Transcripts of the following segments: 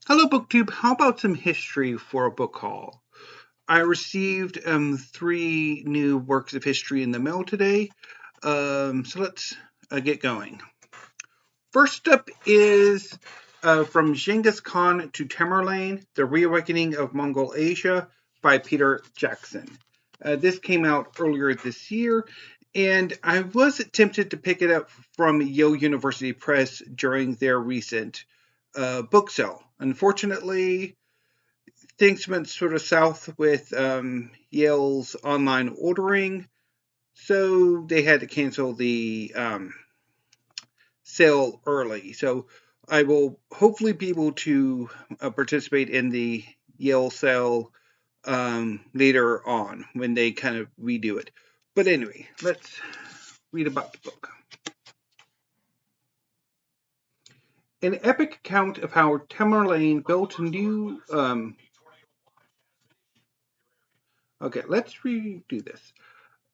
Hello, BookTube. How about some history for a book haul? I received three new works of history in the mail today, so let's get going. First up is From Genghis Khan to Tamerlane, The Reawakening of Mongol Asia by Peter Jackson. This came out earlier this year, and I was tempted to pick it up from Yale University Press during their recent book sale. Unfortunately, things went sort of south with Yale's online ordering, so they had to cancel the sale early. So I will hopefully be able to participate in the Yale sale later on when they kind of redo it. But anyway, let's read about the book. An epic account of how Tamerlane built a new. Okay, let's redo this.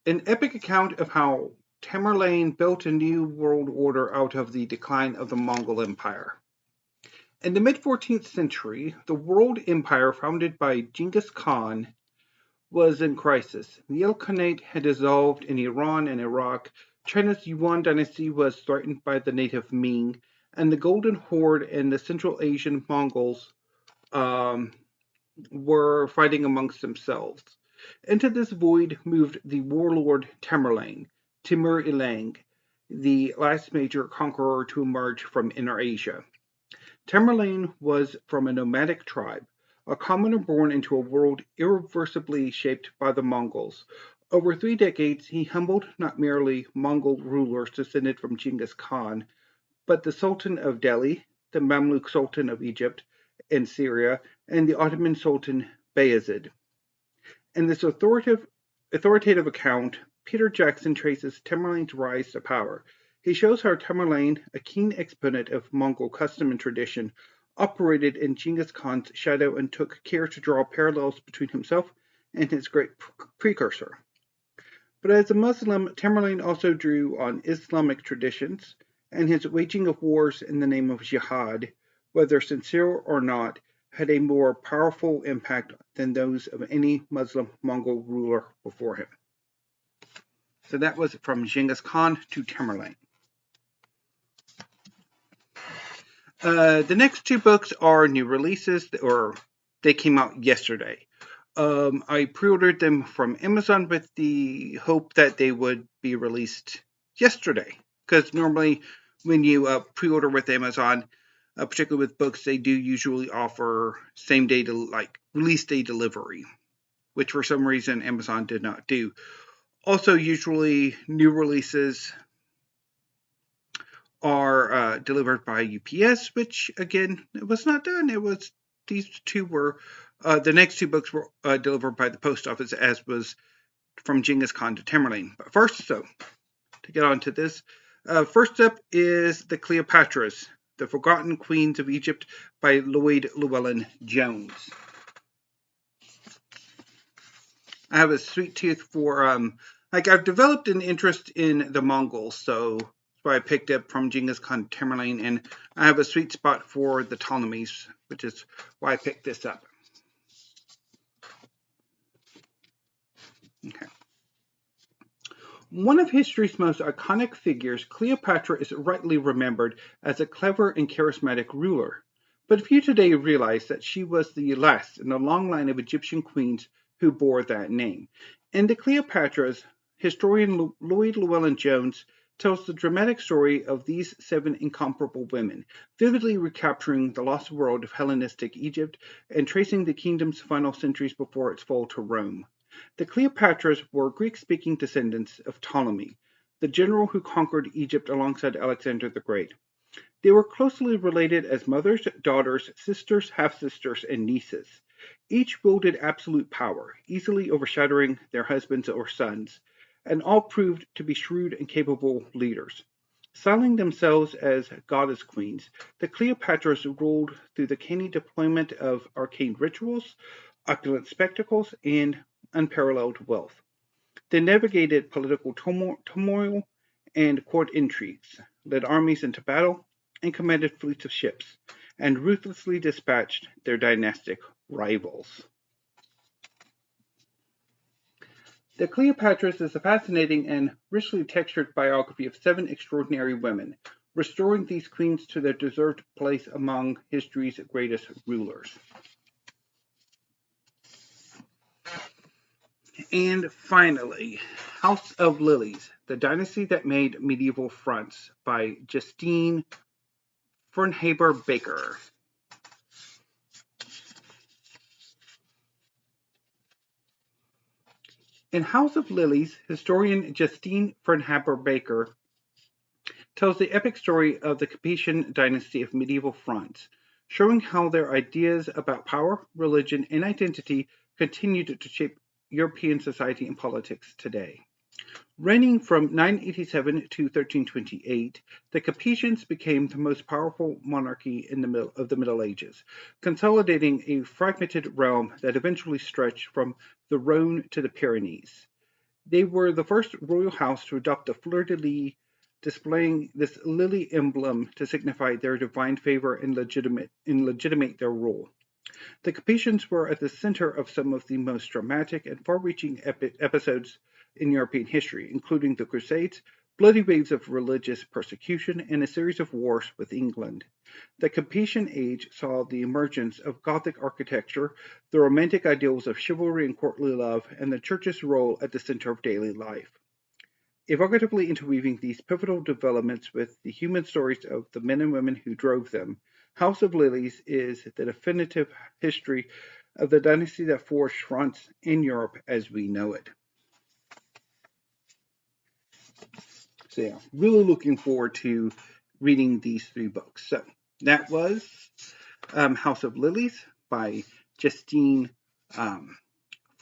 An epic account of how Tamerlane built a new world order out of the decline of the Mongol Empire. In the mid-14th century, the world empire founded by Genghis Khan was in crisis. The Khanate had dissolved in Iran and Iraq, China's Yuan dynasty was threatened by the native Ming, and the Golden Horde and the Central Asian Mongols were fighting amongst themselves. Into this void moved the warlord Tamerlane, Timur Ilang, the last major conqueror to emerge from Inner Asia. Tamerlane was from a nomadic tribe, a commoner born into a world irreversibly shaped by the Mongols. Over 3 decades, he humbled not merely Mongol rulers descended from Genghis Khan, but the Sultan of Delhi, the Mamluk Sultan of Egypt and Syria, and the Ottoman Sultan Bayezid. In this authoritative account, Peter Jackson traces Tamerlane's rise to power. He shows how Tamerlane, a keen exponent of Mongol custom and tradition, operated in Genghis Khan's shadow and took care to draw parallels between himself and his great precursor. But as a Muslim, Tamerlane also drew on Islamic traditions, and his waging of wars in the name of jihad, whether sincere or not, had a more powerful impact than those of any Muslim Mongol ruler before him. So that was From Genghis Khan to Tamerlane. The next two books are new releases, or they came out yesterday. I pre-ordered them from Amazon with the hope that they would be released yesterday, because normally when you pre-order with Amazon, particularly with books, they do usually offer same day to release day delivery, which for some reason Amazon did not do. Also, usually new releases are delivered by UPS, which again, it was not done. It was these two were the next two books were delivered by the post office, as was From Genghis Khan to Tamerlane. But first, to get on to this, first up is the Cleopatras, The Forgotten Queens of Egypt by Lloyd Llewelyn-Jones. I have a sweet tooth for I've developed an interest in the Mongols, so that's why I picked up From Genghis Khan to Tamerlane, and I have a sweet spot for the Ptolemies, which is why I picked this up. Okay. One of history's most iconic figures, Cleopatra is rightly remembered as a clever and charismatic ruler. But few today realize that she was the last in a long line of Egyptian queens who bore that name. In the Cleopatras, historian Lloyd Llewelyn-Jones tells the dramatic story of these 7 incomparable women, vividly recapturing the lost world of Hellenistic Egypt and tracing the kingdom's final centuries before its fall to Rome. The Cleopatras were Greek-speaking descendants of Ptolemy, the general who conquered Egypt alongside Alexander the Great. They were closely related as mothers, daughters, sisters, half-sisters, and nieces. Each wielded absolute power, easily overshadowing their husbands or sons, and all proved to be shrewd and capable leaders. Styling themselves as goddess queens, the Cleopatras ruled through the canny deployment of arcane rituals, opulent spectacles, and unparalleled wealth. They navigated political turmoil and court intrigues, led armies into battle, and commanded fleets of ships. and ruthlessly dispatched their dynastic rivals. The Cleopatras is a fascinating and richly textured biography of 7 extraordinary women, restoring these queens to their deserved place among history's greatest rulers. And finally, House of Lilies, The Dynasty That Made Medieval France by Justine Firnhaber-Baker. In House of Lilies, historian Justine Firnhaber-Baker tells the epic story of the Capetian dynasty of medieval France, showing how their ideas about power, religion, and identity continued to shape European society and politics today. Reigning from 987 to 1328, the Capetians became the most powerful monarchy in the Middle Ages, consolidating a fragmented realm that eventually stretched from the Rhone to the Pyrenees. They were the first royal house to adopt the fleur-de-lis, displaying this lily emblem to signify their divine favor and legitimate their rule. The Capetians were at the center of some of the most dramatic and far-reaching episodes in European history, including the Crusades, bloody waves of religious persecution, and a series of wars with England. The Capetian age saw the emergence of Gothic architecture, the romantic ideals of chivalry and courtly love, and the church's role at the center of daily life. Evocatively interweaving these pivotal developments with the human stories of the men and women who drove them, House of Lilies is the definitive history of the dynasty that forged France in Europe as we know it. So yeah, really looking forward to reading these 3 books. So that was House of Lilies by Justine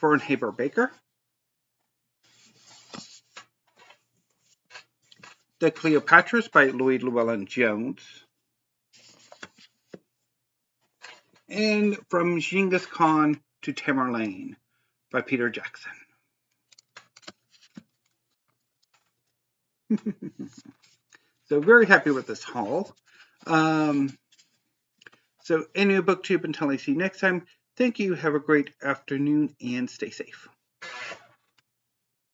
Firnhaber-Baker. The Cleopatras by Lloyd Llewelyn-Jones. And From Genghis Khan to Tamerlane by Peter Jackson. So very happy with this haul. So anyway, BookTube, until I see you next time, thank you, have a great afternoon, and stay safe.